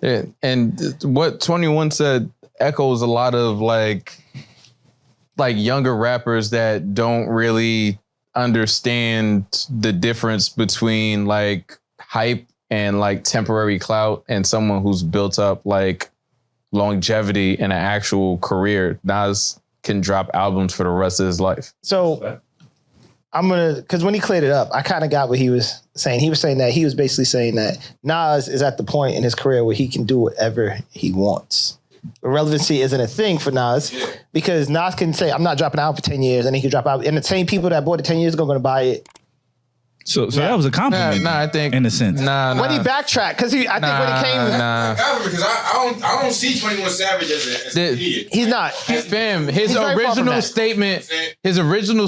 Yeah, and what 21 said echoes a lot of like younger rappers that don't really understand the difference between like hype and like temporary clout and someone who's built up like longevity in an actual career. Nas can drop albums for the rest of his life. So because when he cleared it up, I kind of got what he was saying. He was saying that he was basically saying that Nas is at the point in his career where he can do whatever he wants. Relevancy isn't a thing for Nas because Nas can say, I'm not dropping out for 10 years, and he can drop out. And the same people that bought it 10 years ago are going to buy it. So that was a compliment. Nah, I think in a sense. When he backtracked, because I think when he came, because I don't see 21 Savage as an idiot. He's not. Fam, his original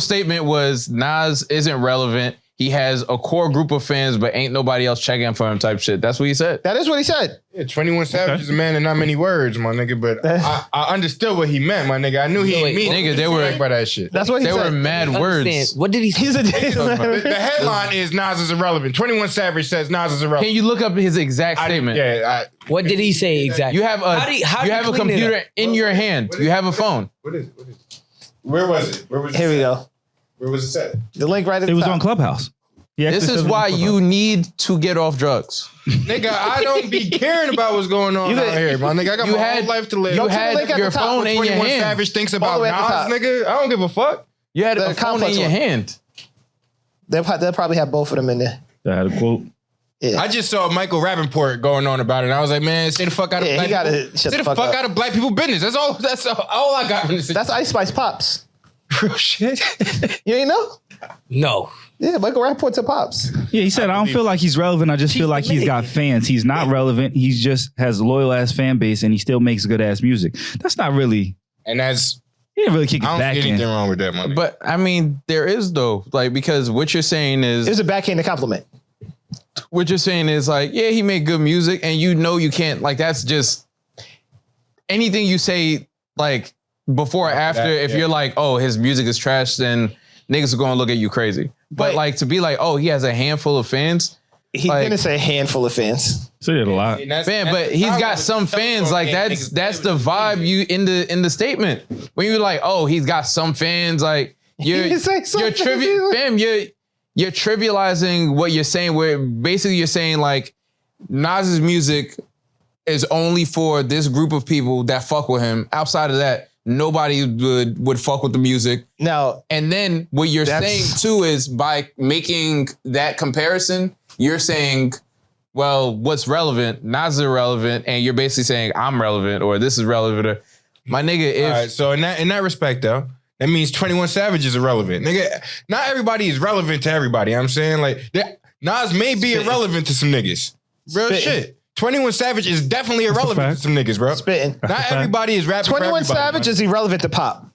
statement was Nas isn't relevant. He has a core group of fans, but ain't nobody else checking for him type shit. That's what he said. That is what he said. Yeah, 21 Savage is a man of not many words, my nigga, but I understood what he meant, my nigga. I knew he ain't mean nigga, they were by that shit. That's what he said. They were mad words. What did he say? The headline is Nas is irrelevant. 21 Savage says Nas is irrelevant. Can you look up his exact statement? What did he say exactly? You have a computer in your hand. You have a phone. What is it? Where was it? Here we go. Where was it set? The link right at the top. It was on Clubhouse. This is why you need to get off drugs. Nigga, I don't be caring about what's going on out here, my nigga. I got my whole life to live. You had your phone in your hand. Savage thinks about Nas, nigga. I don't give a fuck. You had a phone in your hand. They'll probably have both of them in there. I had a quote. Yeah. I just saw Michael Rappaport going on about it, and I I was like, man, stay the fuck out of black people. Stay the fuck out of black people business. That's all I got from this. That's Ice Spice Pops. Real shit. You ain't know? No. Yeah, Michael Rappaport to Pops. Yeah, he said, I don't feel like he's relevant. I just feel like he's got fans. He's not relevant. He just has a loyal ass fan base and he still makes good ass music. That's not really. And that's. He didn't really kick it back in. I don't see anything wrong with that, money. But I mean, there is though, like, because what you're saying is. It's a backhanded compliment. What you're saying is like, yeah, he made good music and you can't, like, that's just anything you say, like, before or after, if you're like, oh, his music is trash, then niggas are going to look at you crazy. But like to be like, oh, he has a handful of fans. He didn't say a handful of fans. So he had a lot. Man, but he's got some fans. Like that's the vibe you in the statement. When you're like, oh, he's got some fans, like you're trivializing what you're saying, where basically you're saying like Nas's music is only for this group of people that fuck with him. Outside of that, nobody would fuck with the music. Now, and then what you're saying too is by making that comparison, you're saying, well, what's relevant? Nas is irrelevant, and you're basically saying I'm relevant or this is relevant. Or, my nigga, if all right, so in that respect though, that means 21 Savage is irrelevant. Nigga, not everybody is relevant to everybody. I'm saying like Nas may be irrelevant to some niggas. Real shit. 21 Savage is definitely irrelevant to some niggas, bro. Spitting. Not everybody is rapping 21 Savage is irrelevant to Pop.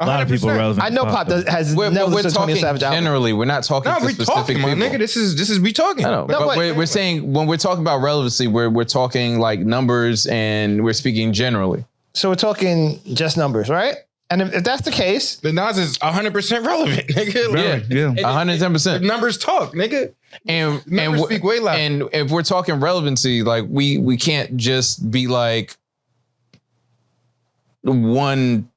A lot of people relevant. I know Pop has never listened to 21 Savage album. Generally, we're not talking to specific people. Nigga, this is we talking. I know, but we're saying when we're talking about relevancy, we're talking like numbers and we're speaking generally. So we're talking just numbers, right? And if that's the case, the Nas is 100% relevant, nigga. Yeah, 110%. Numbers talk, nigga. And numbers speak way louder. And if we're talking relevancy, like we can't just be like one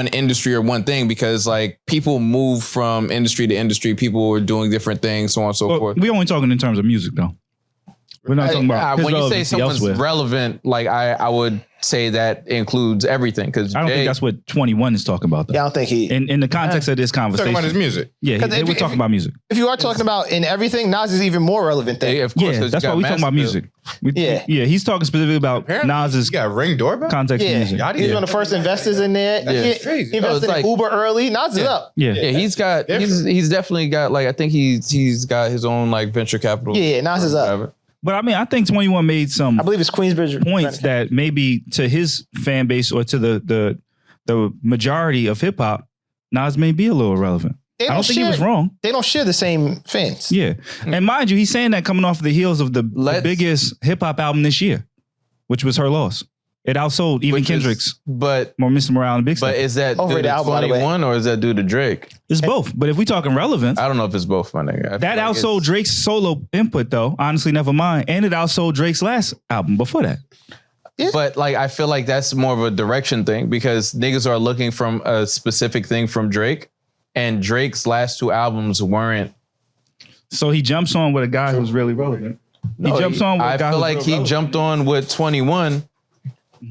industry or one thing, because like people move from industry to industry. People are doing different things, so on and so forth. We only talking in terms of music though. We're not talking about when you say someone's relevant, like I would say that includes everything, because I don't think that's what 21 is talking about though. Yeah, I don't think he in the context of this conversation. Talking about his music. Yeah, they were talking about music. If you are talking about in everything, Nas is even more relevant than. Yeah, of course. Yeah, that's why we talking about music. Yeah, he's talking specifically about Nas's. You got Ring Doorbell Context of music. He's one of the first investors in there. Yeah. He invested in Uber early. Nas is up. Yeah, he's definitely got, like, I think he's got his own like venture capital. Yeah, Nas is up. But I mean, I think 21 made some. I believe it's Queensbridge points that maybe to his fan base or to the majority of hip hop, Nas may be a little irrelevant. I don't think he was wrong. They don't share the same fans. Yeah, and mind you, he's saying that coming off the heels of the biggest hip hop album this year, which was Her Loss. It outsold even Which is- Kendrick's But more Mr. Morale and Big but Step. is that Overrated due to album, by the way. 21 or is that due to Drake? It's both. But if we talking relevance, I don't know if it's both, my nigga. I feel that like outsold it's- Drake's solo input though. Honestly, never mind. And it outsold Drake's last album before that. But like, I feel like that's more of a direction thing because niggas are looking from a specific thing from Drake, and Drake's last 2 albums weren't. So he jumps on with a guy who's really relevant. He jumps on with a I guy feel who's like real he relevant. jumped on with 21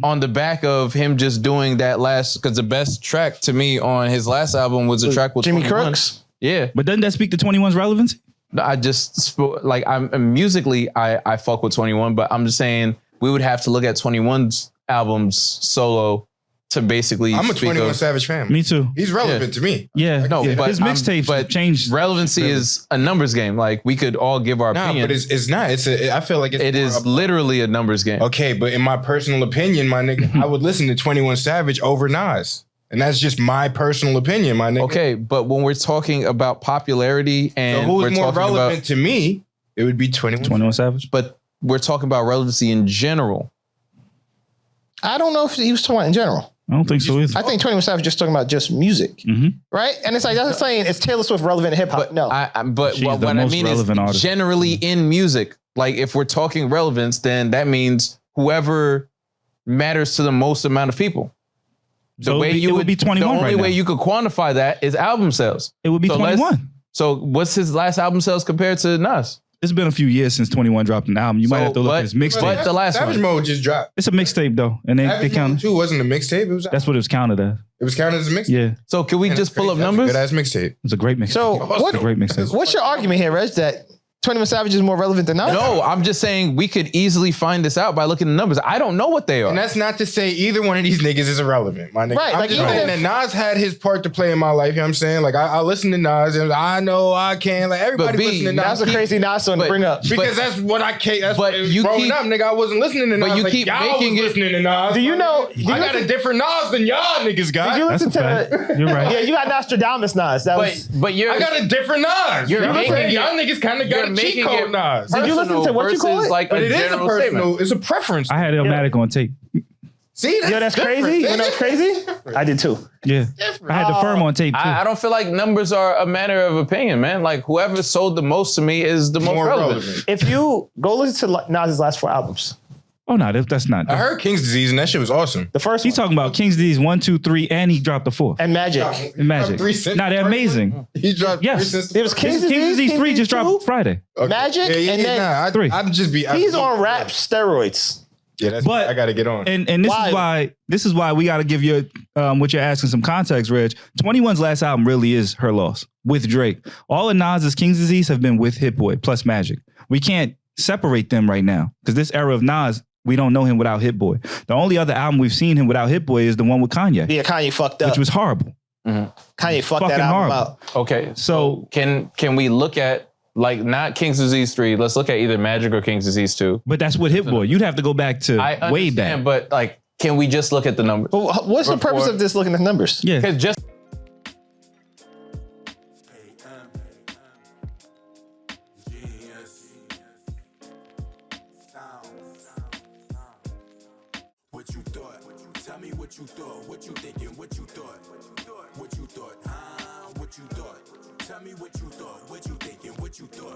on the back of him just doing that last, because the best track to me on his last album was a track with Jimmy 21. Crooks. Yeah, But doesn't that speak to 21's relevancy? I just like I'm musically I fuck with 21, but I'm just saying we would have to look at 21's albums solo to basically. I'm a speak 21 of Savage fan. Me too. He's relevant to me. Yeah. No, yeah. but his mixtapes but changed. Relevancy is a numbers game. Like we could all give our Nah, opinion. but it's not. I feel like it's It more is of- literally a numbers game. Okay, but in my personal opinion, my nigga, I would listen to 21 Savage over Nas. And that's just my personal opinion, my nigga. Okay, but when we're talking about popularity So and we're who's more talking relevant about, to me, it would be 21. 21 Savage. but we're talking about relevancy in general. I don't know if he was talking about in general. I don't think so either. I think 21 Savage just talking about just music, Mhm. right? And it's like that's saying is Taylor Swift relevant in hip hop? But No, but She's what the I most mean is relevant artist. generally in music. Like if we're talking relevance, then that means whoever matters to the most amount of people. So it would be 21 The only right way now. you could quantify that is album sales. It would be So let's- 21. So what's his last album sales compared to Nas? It's been a few years since 21 dropped an album. You might So, have to look but- at his mixtape. but the last Savage one. Mode just dropped. It's a mixtape though, and they Savage count. Mode 2 wasn't a mixtape. It was That's what it was counted as. it was counted as a mixtape. Yeah, So can we Man, just that's pull up crazy. numbers? That's a good ass mixtape. it's a great mixtape. So It's what? a great mixtape. What's your argument here, Reg? That 21 Savage is more relevant than Nas? No, I'm just saying we could easily find this out by looking at the numbers. I don't know what they are. And that's not to say either one of these niggas is irrelevant, my nigga. Right, I'm like, just even saying if- that Nas had his part to play in my life. You know what I'm saying? Like I listen to Nas and I know I can. Like everybody But B, listen to That's Nas. a crazy Nas song to but- bring up. Because that's what I can't. That's but you growing keep- up, nigga. I wasn't listening to Nas. but you like, keep y'all making was it- listening to Nas. Do you know? I got a different Nas than y'all niggas got. Did you That's listen a to? fact. You're right. Yeah, you got Nostradamus Nas. That was. but you're I got a different Nas. You're You know what I'm making saying? it- Y'all niggas kind of got you're a cheat making code it Nas. Did you listen to what you call versus it? like But a it is a general personal. statement. It's a preference. I had Illmatic on tape. See, Yo, that's different, crazy. You know nigga. that's crazy? I did too. Yeah, I had the firm on tape too. I don't feel like numbers are a matter of opinion, man. Like whoever sold the most to me is the most More relevant. relevant. If you go listen to Nas's last 4 albums, Oh no, that's not. I heard King's Disease and that shit was awesome. the first He's one, talking about King's D's 1, 2, 3, and he dropped the 4th. and Magic. And Magic. No, they're amazing. He dropped Yes. three since There was King's King's Disease, D's 3 just Disease dropped Friday. Okay. Magic, and then nah, Three. I'm just be. He's on rap steroids. Yeah, that's. But- I got to get on. And this is why we got to give you what you're asking some context, Reg. 21's last album really is her loss with Drake. All of Nas's King's Disease have been with Hit Boy plus Magic. We can't separate them right now because this era of Nas, we don't know him without Hit Boy. The only other album we've seen him without Hit Boy is the one with Kanye, Yeah, Kanye fucked up. which was horrible. Kanye fucked fucking that album horrible. out. Okay, So, can we look at like not King's Disease 3? Let's look at either Magic or King's Disease 2. but that's with Hit Boy. You'd have to go back to I way back. understand, but like, can we just look at the numbers? But what's the purpose Before- of this looking at numbers? Yeah. Because just What you thought? Tell me what you thought. What you thinking? What you thought? What you thought? What you thought? Tell me what you thought. What you thinking? What you thought?